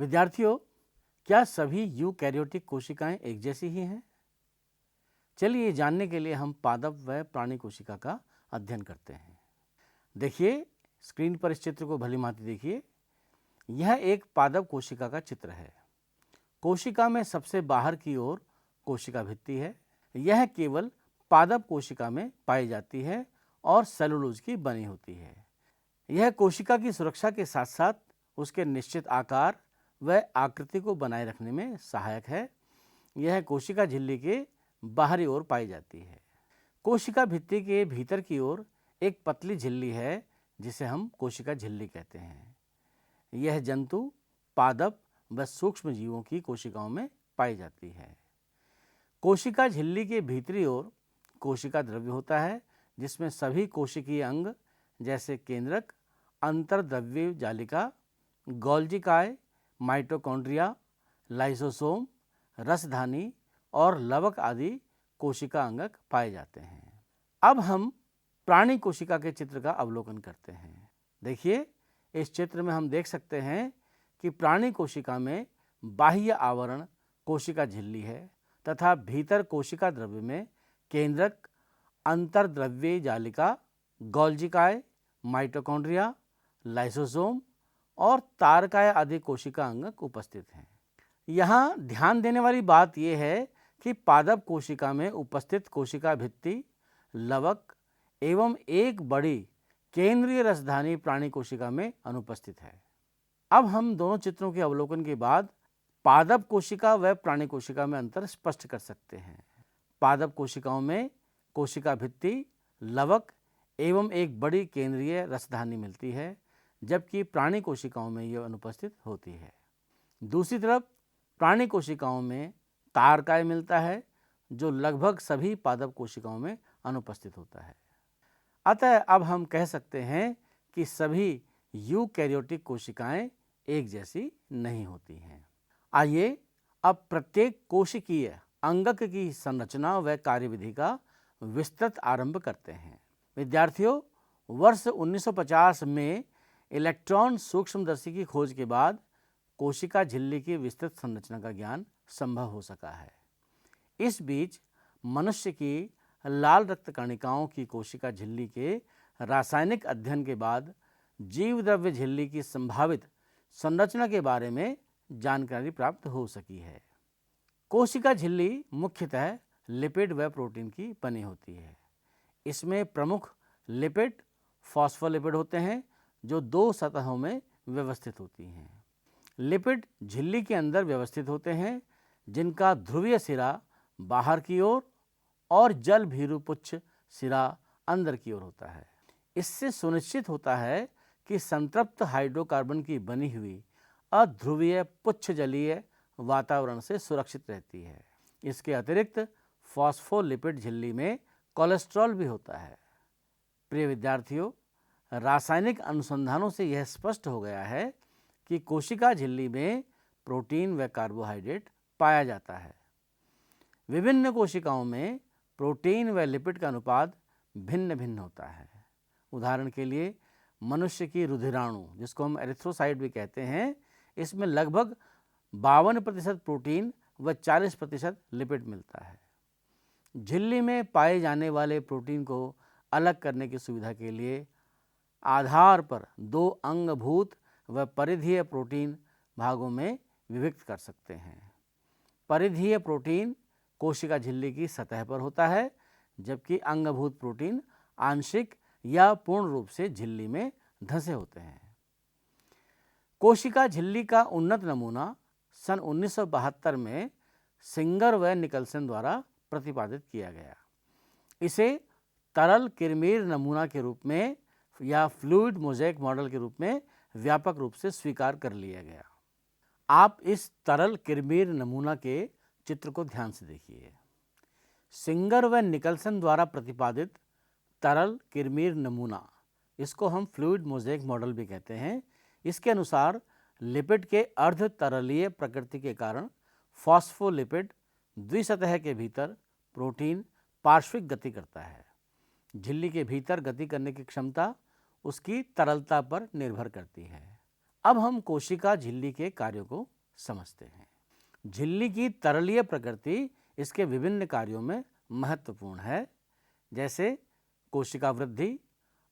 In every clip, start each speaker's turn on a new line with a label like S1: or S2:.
S1: विद्यार्थियों, क्या सभी यूकैरियोटिक कोशिकाएं एक जैसी ही हैं? चलिए ये जानने के लिए हम पादप व प्राणी कोशिका का अध्ययन करते हैं। देखिए, स्क्रीन पर इस चित्र को भलीभांति देखिए। यह एक पादप कोशिका का चित्र है। कोशिका में सबसे बाहर की ओर कोशिका भित्ति है। यह केवल पादप कोशिका में पाई जाती है और सेलुलोज की बनी होती है। यह कोशिका की सुरक्षा के साथ साथ उसके निश्चित आकार व आकृति को बनाए रखने में सहायक है। यह कोशिका झिल्ली के बाहरी ओर पाई जाती है। कोशिका भित्ति के भीतर की ओर एक पतली झिल्ली है जिसे हम कोशिका झिल्ली कहते हैं। यह जंतु, पादप व सूक्ष्म जीवों की कोशिकाओं में पाई जाती है। कोशिका झिल्ली के भीतरी ओर कोशिका द्रव्य होता है जिसमें सभी कोशिकीय अंग जैसे केंद्रक, अंतर्द्रव्य जालिका, गोल्जिकाय, माइटोकॉन्ड्रिया, लाइसोसोम, रसधानी और लवक आदि कोशिका अंगक पाए जाते हैं। अब हम प्राणी कोशिका के चित्र का अवलोकन करते हैं। देखिए, इस चित्र में हम देख सकते हैं कि प्राणी कोशिका में बाह्य आवरण कोशिका झिल्ली है तथा भीतर कोशिका द्रव्य में केंद्रक, अंतर्द्रव्य जालिका, गोल्जिकाय, माइटोकॉन्ड्रिया, लाइसोसोम और तारकाय आदि कोशिका अंगक उपस्थित हैं। यहाँ ध्यान देने वाली बात यह है कि पादप कोशिका में उपस्थित कोशिका भित्ति, लवक एवं एक बड़ी केंद्रीय रसधानी प्राणी कोशिका में अनुपस्थित है। अब हम दोनों चित्रों के अवलोकन के बाद पादप कोशिका व प्राणी कोशिका में अंतर स्पष्ट कर सकते हैं। पादप कोशिकाओं में कोशिका भित्ति, लवक एवं एक बड़ी केंद्रीय रसधानी मिलती है, जबकि प्राणी कोशिकाओं में यह अनुपस्थित होती है। दूसरी तरफ प्राणी कोशिकाओं में तारकाय मिलता है जो लगभग सभी पादप कोशिकाओं में अनुपस्थित होता है। अतः अब हम कह सकते हैं कि सभी यूकैरियोटिक कोशिकाएं एक जैसी नहीं होती हैं। आइए अब प्रत्येक कोशिकीय अंगक की संरचना व कार्यविधि का विस्तृत आरंभ करते हैं। विद्यार्थियों, वर्ष 1950 में इलेक्ट्रॉन सूक्ष्मदर्शी की खोज के बाद कोशिका झिल्ली की विस्तृत संरचना का ज्ञान संभव हो सका है। इस बीच मनुष्य की लाल रक्त कणिकाओं की कोशिका झिल्ली के रासायनिक अध्ययन के बाद जीवद्रव्य झिल्ली की संभावित संरचना के बारे में जानकारी प्राप्त हो सकी है। कोशिका झिल्ली मुख्यतः लिपिड व प्रोटीन की बनी होती है। इसमें प्रमुख लिपिड फॉस्फोलिपिड होते हैं जो दो सतहों में व्यवस्थित होती हैं। लिपिड झिल्ली के अंदर व्यवस्थित होते हैं जिनका ध्रुवीय सिरा बाहर की ओर और जल भीरु पुच्छ सिरा अंदर की ओर होता है। इससे सुनिश्चित होता है कि संतृप्त हाइड्रोकार्बन की बनी हुई अध्रुवीय पुच्छ जलीय वातावरण से सुरक्षित रहती है। इसके अतिरिक्त फॉस्फोलिपिड झिल्ली में कोलेस्ट्रॉल भी होता है। प्रिय विद्यार्थियों, रासायनिक अनुसंधानों से यह स्पष्ट हो गया है कि कोशिका झिल्ली में प्रोटीन व कार्बोहाइड्रेट पाया जाता है। विभिन्न कोशिकाओं में प्रोटीन व लिपिड का अनुपात भिन्न भिन्न होता है। उदाहरण के लिए मनुष्य की रुधिराणु, जिसको हम एरिथ्रोसाइट भी कहते हैं, इसमें लगभग 52% प्रोटीन व 40% लिपिड मिलता है। झिल्ली में पाए जाने वाले प्रोटीन को अलग करने की सुविधा के लिए आधार पर दो अंगभूत व परिधीय प्रोटीन भागों में विभक्त कर सकते हैं। परिधीय प्रोटीन कोशिका झिल्ली की सतह पर होता है, जबकि अंगभूत प्रोटीन आंशिक या पूर्ण रूप से झिल्ली में धंसे होते हैं। कोशिका झिल्ली का उन्नत नमूना सन 1972 में सिंगर व निकलसन द्वारा प्रतिपादित किया गया। इसे तरल किरमीर नमूना के रूप में या फ्लूइड मोज़ेक मॉडल के रूप में व्यापक रूप से स्वीकार कर लिया गया। आप इस तरल किरमीर नमूना के चित्र को ध्यान से देखिए। सिंगर व निकलसन द्वारा प्रतिपादित तरल किरमीर नमूना, इसको हम फ्लूइड मोज़ेक मॉडल भी कहते हैं। इसके अनुसार लिपिड के अर्ध तरलीय प्रकृति के कारण फॉस्फोलिपिड द्विसतह के भीतर प्रोटीन पार्श्विक गति करता है। झिल्ली के भीतर गति करने की क्षमता उसकी तरलता पर निर्भर करती है। अब हम कोशिका झिल्ली के कार्यों को समझते हैं। झिल्ली की तरलीय प्रकृति इसके विभिन्न कार्यों में महत्वपूर्ण है, जैसे कोशिका वृद्धि,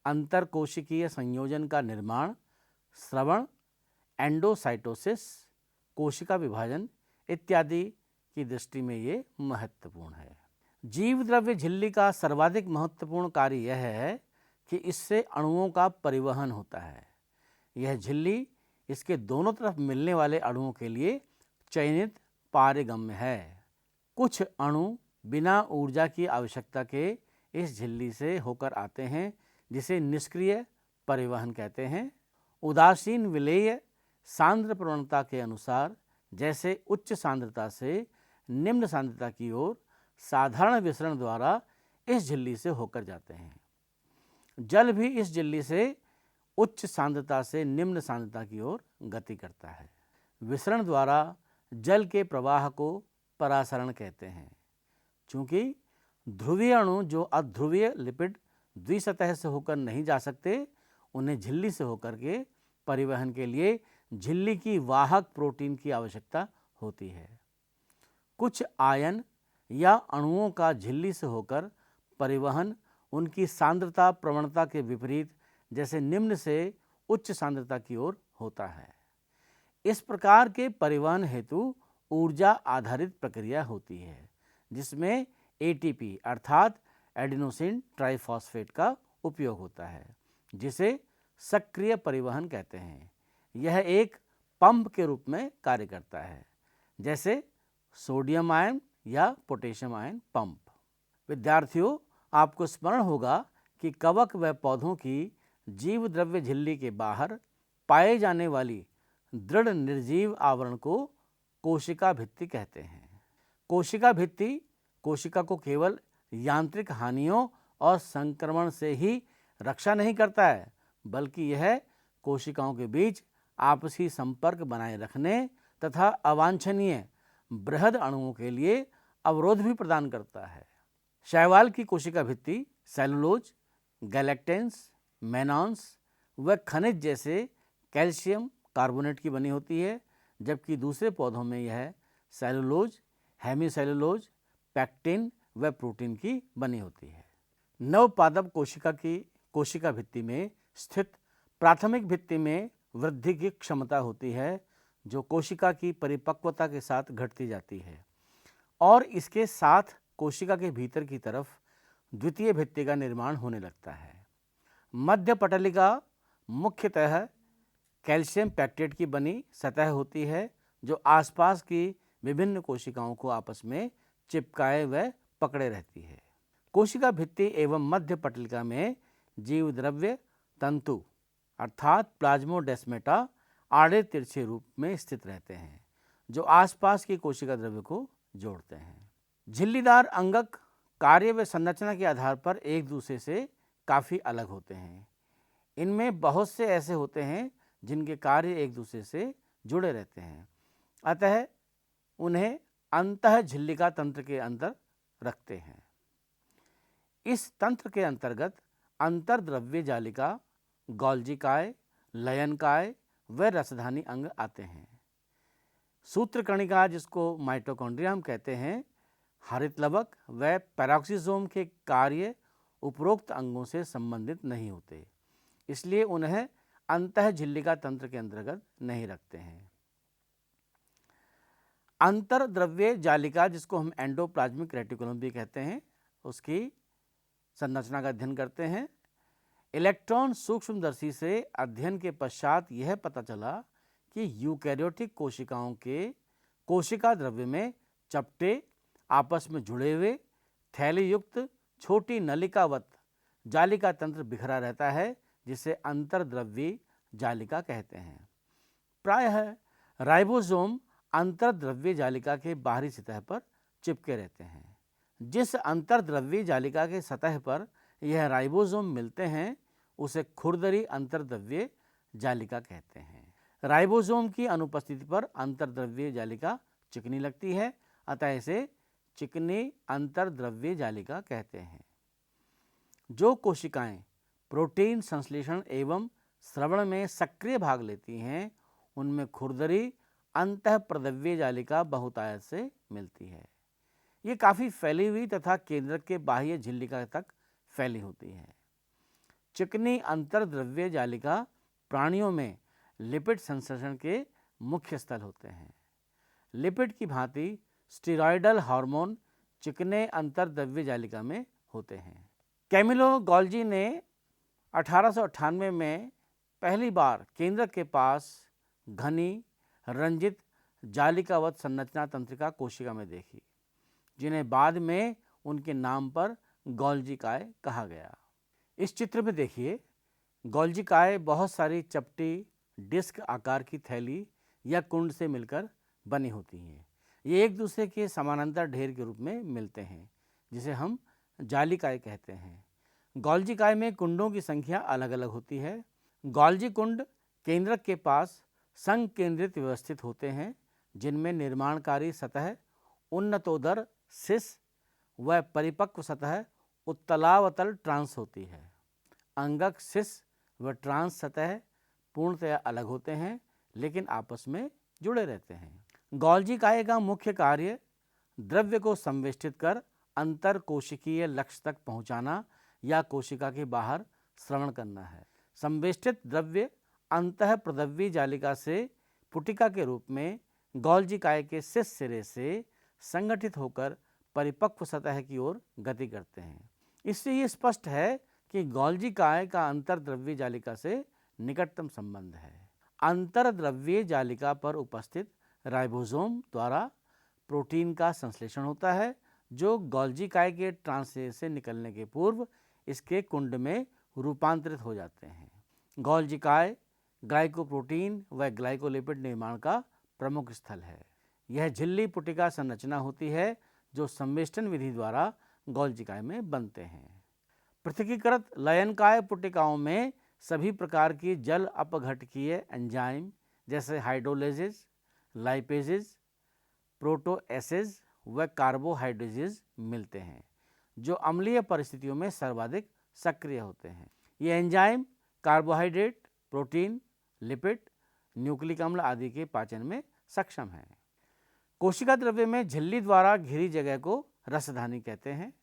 S1: अंतरकोशिकीय संयोजन का निर्माण, स्रवण, एंडोसाइटोसिस, कोशिका विभाजन इत्यादि की दृष्टि में ये महत्वपूर्ण है। जीव द्रव्य झिल्ली का सर्वाधिक महत्वपूर्ण कार्य यह है कि इससे अणुओं का परिवहन होता है। यह झिल्ली इसके दोनों तरफ मिलने वाले अणुओं के लिए चयनित पारगम्य है। कुछ अणु बिना ऊर्जा की आवश्यकता के इस झिल्ली से होकर आते हैं, जिसे निष्क्रिय परिवहन कहते हैं। उदासीन विलेय सांद्र प्रवणता के अनुसार, जैसे उच्च सांद्रता से निम्न सांद्रता की ओर साधारण विसरण द्वारा इस झिल्ली से होकर जाते हैं। जल भी इस झिल्ली से उच्च सांद्रता से निम्न सांद्रता की ओर गति करता है। विसरण द्वारा जल के प्रवाह को परासरण कहते हैं। चूंकि ध्रुवीय अणु जो अध्रुवीय लिपिड द्विसतह से होकर नहीं जा सकते, उन्हें झिल्ली से होकर के परिवहन के लिए झिल्ली की वाहक प्रोटीन की आवश्यकता होती है। कुछ आयन या अणुओं का झिल्ली से होकर परिवहन उनकी सांद्रता प्रवणता के विपरीत, जैसे निम्न से उच्च सांद्रता की ओर होता है। इस प्रकार के परिवहन हेतु ऊर्जा आधारित प्रक्रिया होती है, जिसमें एटीपी अर्थात एडिनोसिन ट्राइफॉस्फेट का उपयोग होता है, जिसे सक्रिय परिवहन कहते हैं। यह एक पंप के रूप में कार्य करता है, जैसे सोडियम आयन या पोटेशियम आयन पंप। विद्यार्थियों, आपको स्मरण होगा कि कवक व पौधों की जीव द्रव्य झिल्ली के बाहर पाए जाने वाली दृढ़ निर्जीव आवरण को कोशिका भित्ति कहते हैं। कोशिका भित्ति कोशिका को केवल यांत्रिक हानियों और संक्रमण से ही रक्षा नहीं करता है, बल्कि यह कोशिकाओं के बीच आपसी संपर्क बनाए रखने तथा अवांछनीय बृहद अणुओं के लिए अवरोध भी प्रदान करता है। शैवाल की कोशिका भित्ति सेलुलोज, गैलेक्टेंस, मेनॉन्स व खनिज जैसे कैल्शियम कार्बोनेट की बनी होती है, जबकि दूसरे पौधों में यह सेलुलोज, हेमीसेलुलोज, पैक्टिन व प्रोटीन की बनी होती है। नवपादप कोशिका की कोशिका भित्ति में स्थित प्राथमिक भित्ति में वृद्धि की क्षमता होती है, जो कोशिका की परिपक्वता के साथ घटती जाती है, और इसके साथ कोशिका के भीतर की तरफ द्वितीय भित्ति का निर्माण होने लगता है। मध्य पटलिका मुख्यतः कैल्शियम पैक्टेट की बनी सतह होती है, जो आसपास की विभिन्न कोशिकाओं को आपस में चिपकाए व पकड़े रहती है। कोशिका भित्ति एवं मध्य पटलिका में जीव द्रव्य तंतु अर्थात प्लाज्मोडेस्मेटा आड़े तिरछे रूप में स्थित रहते हैं, जो आसपास की कोशिका द्रव्य को जोड़ते हैं। झिल्लीदार अंगक कार्य व संरचना के आधार पर एक दूसरे से काफ़ी अलग होते हैं। इनमें बहुत से ऐसे होते हैं जिनके कार्य एक दूसरे से जुड़े रहते हैं, अतः उन्हें अंतः झिल्लिका तंत्र के अंदर रखते हैं। इस तंत्र के अंतर्गत अंतर्द्रव्य जालिका, गोल्जिकाय, लयनकाय व रसधानी अंग आते हैं। सूत्रकणिका, जिसको माइटोकॉन्ड्रिया हम कहते हैं, हरितलवक व पैरोक्सिसोम के कार्य उपरोक्त अंगों से संबंधित नहीं होते, इसलिए उन्हें अंतः झिल्लिका तंत्र के अंतर्गत नहीं रखते हैं। अंतर्द्रव्य जालिका, जिसको हम एंडोप्लाज्मिक रेटिकुलम भी कहते हैं, उसकी संरचना का अध्ययन करते हैं। इलेक्ट्रॉन सूक्ष्मदर्शी से अध्ययन के पश्चात यह पता चला कि यूकैरियोटिक कोशिकाओं के कोशिका द्रव्य में चपटे आपस में जुड़े हुए थैलीयुक्त छोटी नलिकावत जालिका तंत्र बिखरा रहता है, जिसे अंतर्द्रव्यी जालिका कहते हैं। प्रायः राइबोसोम अंतर्द्रव्य जालिका के बाहरी सतह पर चिपके रहते हैं। जिस अंतर्द्रव्य जालिका के सतह पर यह राइबोसोम मिलते हैं, उसे खुरदरी अंतर्द्रव्य जालिका कहते हैं। राइबोसोम की अनुपस्थिति पर अंतर्द्रव्य जालिका चिकनी लगती है, अतः इसे चिकनी अंतर्द्रव्य जालिका कहते हैं। जो कोशिकाएं प्रोटीन संश्लेषण एवं स्रवण में सक्रिय भाग लेती हैं, उनमें खुरदरी अंतःप्रद्रव्य जालिका बहुतायत से मिलती है। ये काफ़ी फैली हुई तथा केंद्रक के बाह्य झिल्लिका तक फैली होती है। चिकनी अंतर्द्रव्य जालिका प्राणियों में लिपिड संश्लेषण के मुख्य स्थल होते हैं। लिपिड की भांति स्टीरॉयडल हार्मोन चिकने अंतर्द्रव्य जालिका में होते हैं। कैमिलो गोल्जी ने 1898 में पहली बार केंद्रक के पास घनी रंजित जालिकावत संरचना तंत्रिका कोशिका में देखी, जिन्हें बाद में उनके नाम पर गोल्जिकाय कहा गया। इस चित्र में देखिए, गोल्जिकाय बहुत सारी चपटी डिस्क आकार की थैली या कुंड से मिलकर बनी होती हैं। ये एक दूसरे के समानांतर ढेर के रूप में मिलते हैं, जिसे हम जालिकाएं कहते हैं। गोल्जिकाय में कुंडों की संख्या अलग अलग होती है। गोल्जी कुंड केंद्रक के पास संकेंद्रित व्यवस्थित होते हैं, जिनमें निर्माणकारी सतह उन्नतोदर सिस व परिपक्व सतह उत्तलावतल ट्रांस होती है। अंगक सिस व ट्रांस सतह पूर्णतया अलग होते हैं, लेकिन आपस में जुड़े रहते हैं। गोल्जिकाय का मुख्य कार्य द्रव्य को संवेष्टित कर अंतर कोशिकीय लक्ष्य तक पहुंचाना या कोशिका के बाहर स्रवण करना है। संवेष्टित द्रव्य अंतःप्रद्रव्य जालिका से पुटिका के रूप में गोल्जिकाय के शीर्ष सिरे से संगठित होकर परिपक्व सतह की ओर गति करते हैं। इससे ये स्पष्ट है कि गोल्जिकाय का अंतर्द्रव्य जालिका से निकटतम संबंध है। अंतर्द्रव्य जालिका पर उपस्थित राइबोसोम द्वारा प्रोटीन का संश्लेषण होता है, जो गोल्जिकाय के ट्रांसलेशन से निकलने के पूर्व इसके कुंड में रूपांतरित हो जाते हैं। गोल्जिकाय ग्लाइकोप्रोटीन व ग्लाइकोलिपिड निर्माण का प्रमुख स्थल है। यह झिल्ली पुटिका संरचना होती है, जो संवेष्टन विधि द्वारा गोल्जिकाय में बनते हैं। पृथकीकृत लयनकाय पुटिकाओं में सभी प्रकार की जल अपघटकीय एंजाइम जैसे हाइड्रोलेजेज, लाइपेजेज, प्रोटोएसेज व कार्बोहाइड्रेजेज मिलते हैं, जो अम्लीय परिस्थितियों में सर्वाधिक सक्रिय होते हैं। ये enzyme carbohydrate, protein, lipid, nucleic अम्ल आदि के पाचन में सक्षम हैं। कोशिका द्रव्य में झिल्ली द्वारा घिरी जगह को रसधानी कहते हैं।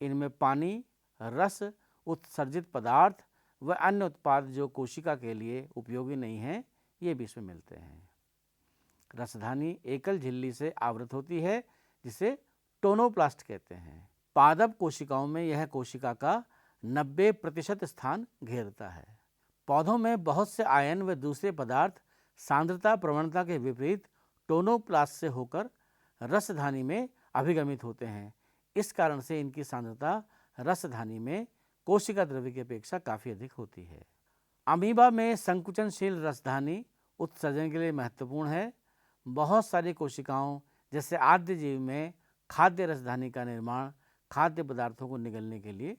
S1: इनमें पानी, रस, उत्सर्जित पदार्थ व अन्य उत्पाद जो कोशिका के लिए उपयोगी नहीं हैं, ये भी इसमें मिलते हैं। रसधानी एकल झिल्ली से आवृत होती है, जिसे टोनोप्लास्ट कहते हैं। पादप कोशिकाओं में यह कोशिका का 90% स्थान घेरता है। पौधों में बहुत से आयन व दूसरे पदार्थ सांद्रता प्रवणता के विपरीत टोनोप्लास्ट से होकर रसधानी में अभिगमित होते हैं। इस कारण से इनकी सांद्रता रसधानी में कोशिका द्रव्य की अपेक्षा काफ़ी अधिक होती है। अमीबा में संकुचनशील रसधानी उत्सर्जन के लिए महत्वपूर्ण है। बहुत सारी कोशिकाओं जैसे आद्य जीव में खाद्य रसधानी का निर्माण खाद्य पदार्थों को निगलने के लिए